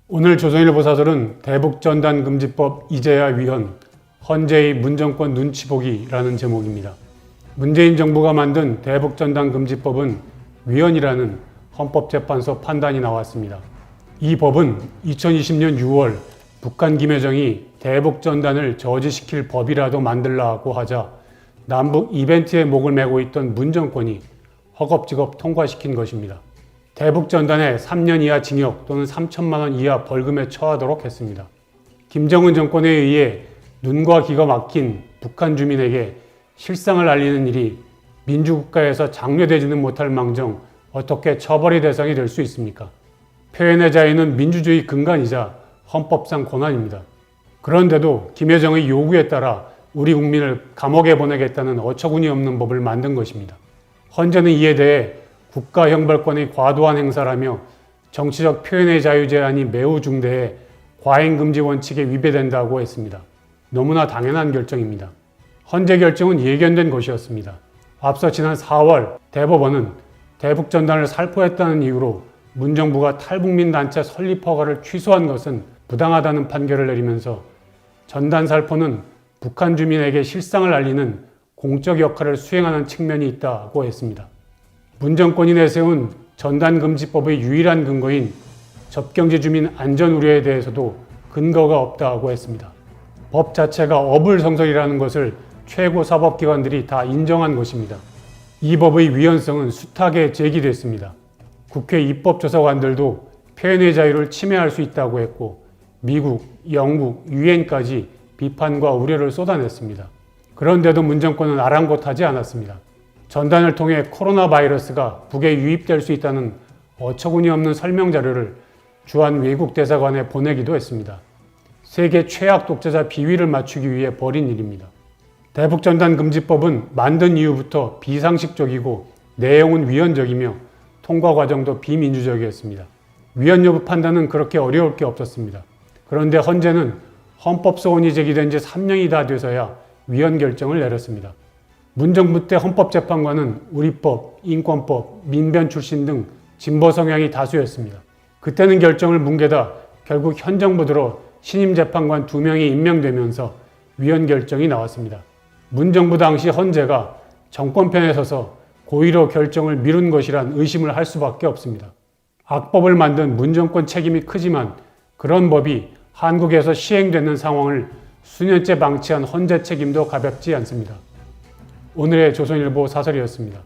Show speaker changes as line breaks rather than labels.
오늘 조선일보 사설은 대북전단금지법 이제야 위헌, 헌재의 문정권 눈치보기라는 제목입니다. 문재인 정부가 만든 대북전단금지법은 위헌이라는 헌법재판소 판단이 나왔습니다. 이 법은 2020년 6월 북한 김여정이 대북전단을 저지시킬 법이라도 만들라고 하자 남북 이벤트에 목을 메고 있던 문정권이 허겁지겁 통과시킨 것입니다. 대북전단에 3년 이하 징역 또는 3천만 원 이하 벌금에 처하도록 했습니다. 김정은 정권에 의해 눈과 귀가 막힌 북한 주민에게 실상을 알리는 일이 민주국가에서 장려되지는 못할 망정 어떻게 처벌의 대상이 될 수 있습니까? 표현의 자유는 민주주의 근간이자 헌법상 권한입니다. 그런데도 김여정의 요구에 따라 우리 국민을 감옥에 보내겠다는 어처구니 없는 법을 만든 것입니다. 헌재는 이에 대해 국가형벌권의 과도한 행사라며 정치적 표현의 자유 제한이 매우 중대해 과잉금지 원칙에 위배된다고 했습니다. 너무나 당연한 결정입니다. 헌재 결정은 예견된 것이었습니다. 앞서 지난 4월 대법원은 대북전단을 살포했다는 이유로 문정부가 탈북민 단체 설립 허가를 취소한 것은 부당하다는 판결을 내리면서 전단 살포는 북한 주민에게 실상을 알리는 공적 역할을 수행하는 측면이 있다고 했습니다. 문정권이 내세운 전단금지법의 유일한 근거인 접경지 주민 안전 우려에 대해서도 근거가 없다고 했습니다. 법 자체가 어불성설이라는 것을 최고 사법기관들이 다 인정한 것입니다. 이 법의 위헌성은 숱하게 제기됐습니다. 국회 입법조사관들도 표현의 자유를 침해할 수 있다고 했고 미국, 영국, 유엔까지 비판과 우려를 쏟아냈습니다. 그런데도 문정권은 아랑곳하지 않았습니다. 전단을 통해 코로나 바이러스가 북에 유입될 수 있다는 어처구니 없는 설명 자료를 주한 외국 대사관에 보내기도 했습니다. 세계 최악 독재자 비위를 맞추기 위해 벌인 일입니다. 대북전단금지법은 만든 이후부터 비상식적이고 내용은 위헌적이며 통과 과정도 비민주적이었습니다. 위헌 여부 판단은 그렇게 어려울 게 없었습니다. 그런데 헌재는 헌법 소원이 제기된 지 3년이 다 돼서야 위헌 결정을 내렸습니다. 문정부 때 헌법재판관은 우리법, 인권법, 민변 출신 등 진보 성향이 다수였습니다. 그때는 결정을 뭉개다 결국 현 정부 들어 신임 재판관 2명이 임명되면서 위헌 결정이 나왔습니다. 문정부 당시 헌재가 정권 편에 서서 고의로 결정을 미룬 것이란 의심을 할 수밖에 없습니다. 악법을 만든 문정권 책임이 크지만 그런 법이 한국에서 시행되는 상황을 수년째 방치한 헌재 책임도 가볍지 않습니다. 오늘의 조선일보 사설이었습니다.